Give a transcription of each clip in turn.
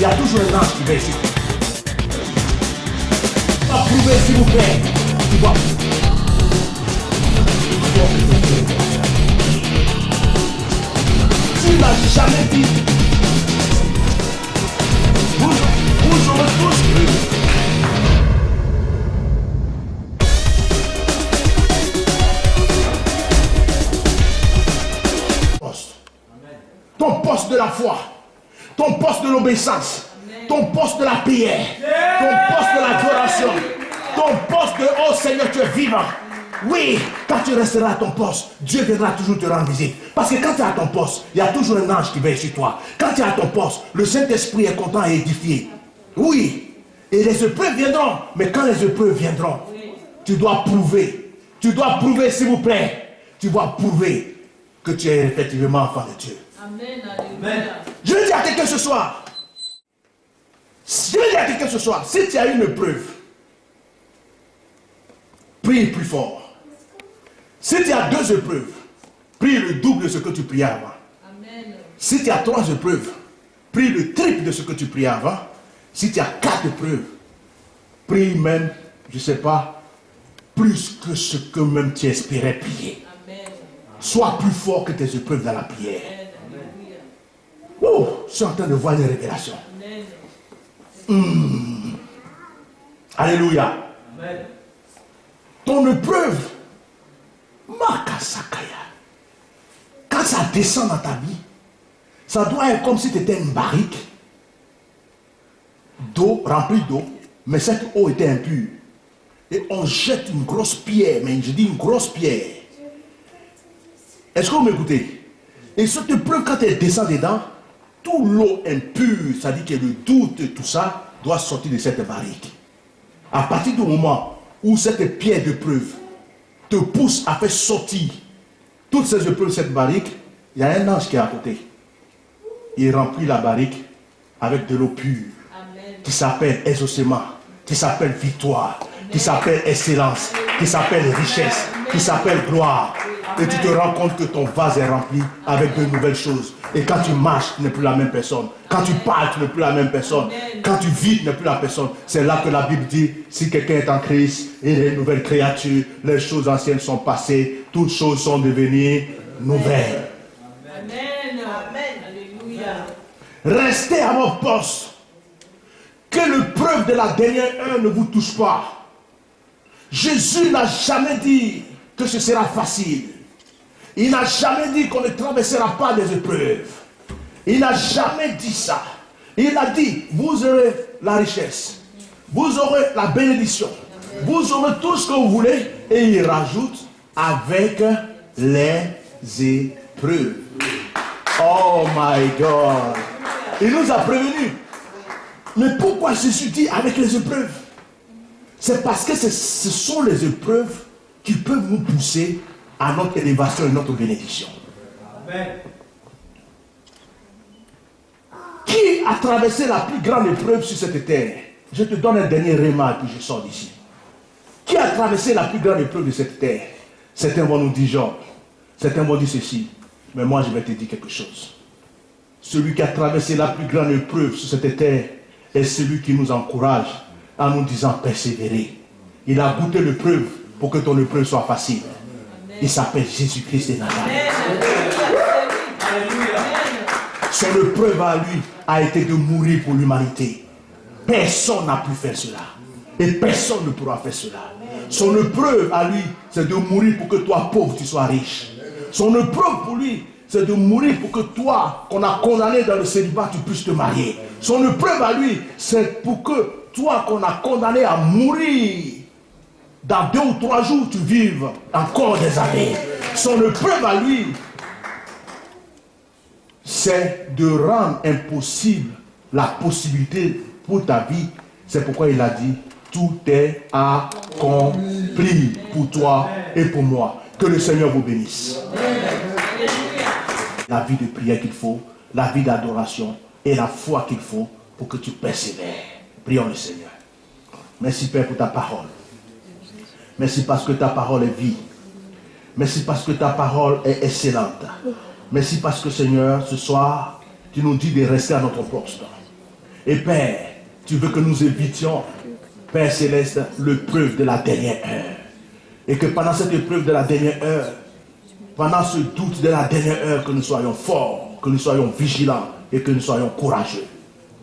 y a toujours un ange qui va ici. Approuvez s'il vous plaît. Tu vois. Tu n'as jamais dit. Vous aurez tous cru. Ton poste de la foi, ton poste de l'obéissance, ton poste de la prière, ton poste de l'adoration, ton poste de oh Seigneur, tu es vivant. Oui, quand tu resteras à ton poste, Dieu viendra toujours te rendre visite. Parce que quand tu es à ton poste, il y a toujours un ange qui veille sur toi. Quand tu es à ton poste, le Saint-Esprit est content et édifié. Oui, et les épreuves viendront. Mais quand les épreuves viendront, tu dois prouver. Tu dois prouver, s'il vous plaît. Tu dois prouver que tu es effectivement enfant de Dieu. Amen, Amen. Je veux dire à quelqu'un ce soir. Je veux dire à quelqu'un ce soir. Si tu as une épreuve, prie plus fort. Si tu as 2 épreuves, prie le double de ce que tu priais avant. Amen. Si tu as 3 épreuves, prie le triple de ce que tu priais avant. Si tu as 4 épreuves, prie même, je ne sais pas, plus que ce que même tu espérais prier. Amen. Sois plus fort que tes épreuves dans la prière. Oh, je suis en train de voir une révélation. Alléluia. Amen. Ton épreuve, Makasakaya, quand ça descend dans ta vie, ça doit être comme si tu étais une barrique d'eau, remplie d'eau, mais cette eau était impure. Et on jette une grosse pierre, mais je dis une grosse pierre. Est-ce que vous m'écoutez? Et cette épreuve, quand elle descend dedans, toute l'eau impure, ça dit que le doute et tout ça, doit sortir de cette barrique. À partir du moment où cette pierre d'épreuve te pousse à faire sortir toutes ces épreuves de cette barrique, il y a un ange qui est à côté. Il remplit la barrique avec de l'eau pure. Amen. Qui s'appelle exaucement, qui s'appelle victoire, Amen. Qui s'appelle excellence, qui s'appelle richesse, Amen. Qui s'appelle gloire. Et tu te rends compte que ton vase est rempli avec de nouvelles choses. Et quand tu marches, tu n'es plus la même personne. Quand tu parles, tu n'es plus la même personne. Quand tu vis, tu n'es plus la personne. C'est là que la Bible dit, si quelqu'un est en Christ, il est une nouvelle créature. Les choses anciennes sont passées. Toutes choses sont devenues nouvelles. Amen. Amen. Alléluia. Restez à votre poste. Que l'épreuve de la dernière heure ne vous touche pas. Jésus n'a jamais dit que ce sera facile. Il n'a jamais dit qu'on ne traversera pas des épreuves. Il n'a jamais dit ça. Il a dit, vous aurez la richesse. Vous aurez la bénédiction. Vous aurez tout ce que vous voulez. Et il rajoute, avec les épreuves. Oh my God. Il nous a prévenus. Mais pourquoi Jésus dit avec les épreuves? C'est parce que ce sont les épreuves qui peuvent nous pousser à notre élévation et notre bénédiction. Amen. Qui a traversé la plus grande épreuve sur cette terre? Je te donne un dernier remarque puis je sors d'ici. Qui a traversé la plus grande épreuve de cette terre? Certains vont nous dire Job, certains vont dire ceci, mais moi je vais te dire quelque chose. Celui qui a traversé la plus grande épreuve sur cette terre est celui qui nous encourage en nous disant persévérer. Il a goûté l'épreuve pour que ton épreuve soit facile. Il s'appelle Jésus-Christ de Nazareth. Son épreuve à lui a été de mourir pour l'humanité. Personne n'a pu faire cela. Et personne ne pourra faire cela. Son épreuve à lui, c'est de mourir pour que toi, pauvre, tu sois riche. Son épreuve pour lui, c'est de mourir pour que toi, qu'on a condamné dans le célibat, tu puisses te marier. Son épreuve à lui, c'est pour que toi, qu'on a condamné à mourir, dans 2 ou 3 jours, tu vives encore des années. Son épreuve à lui, c'est de rendre impossible la possibilité pour ta vie. C'est pourquoi il a dit, tout est accompli pour toi et pour moi. Que le Seigneur vous bénisse. La vie de prière qu'il faut, la vie d'adoration et la foi qu'il faut pour que tu persévères. Prions le Seigneur. Merci Père pour ta parole. Merci parce que ta parole est vie. Merci parce que ta parole est excellente. Merci parce que Seigneur, ce soir, tu nous dis de rester à notre poste. Et Père, tu veux que nous évitions, Père Céleste, l'épreuve de la dernière heure. Et que pendant cette épreuve de la dernière heure, pendant ce doute de la dernière heure, que nous soyons forts, que nous soyons vigilants et que nous soyons courageux.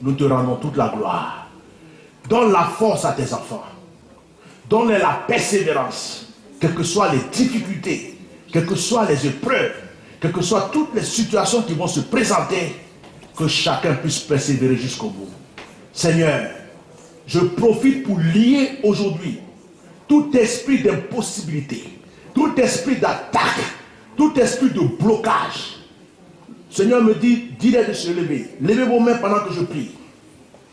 Nous te rendons toute la gloire. Donne la force à tes enfants. Donne-les la persévérance, quelles que soient les difficultés, quelles que soient les épreuves, quelles que soient toutes les situations qui vont se présenter, que chacun puisse persévérer jusqu'au bout. Seigneur, je profite pour lier aujourd'hui tout esprit d'impossibilité, tout esprit d'attaque, tout esprit de blocage. Seigneur me dit, dis-les de se lever. Levez vos mains pendant que je prie.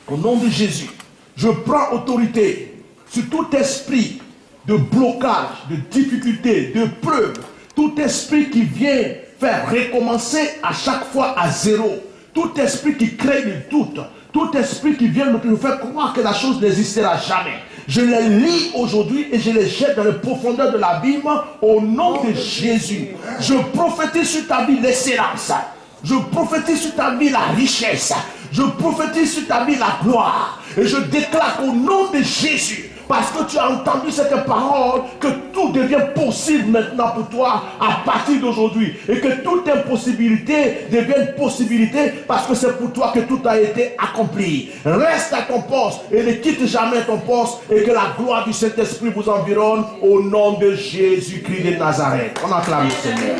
Au nom de Jésus, je prends autorité sur tout esprit de blocage, de difficulté, de preuve, tout esprit qui vient faire recommencer à chaque fois à zéro, tout esprit qui crée le doute, tout esprit qui vient nous faire croire que la chose n'existera jamais. Je les lis aujourd'hui et je les jette dans les profondeurs de l'abîme au nom de Jésus. Je prophétise sur ta vie l'excellence. Je prophétise sur ta vie la richesse. Je prophétise sur ta vie la gloire. Et je déclare au nom de Jésus, parce que tu as entendu cette parole, que tout devient possible maintenant pour toi à partir d'aujourd'hui. Et que toute impossibilité devienne possibilité, parce que c'est pour toi que tout a été accompli. Reste à ton poste et ne quitte jamais ton poste, et que la gloire du Saint-Esprit vous environne au nom de Jésus-Christ de Nazareth. On acclame le Seigneur.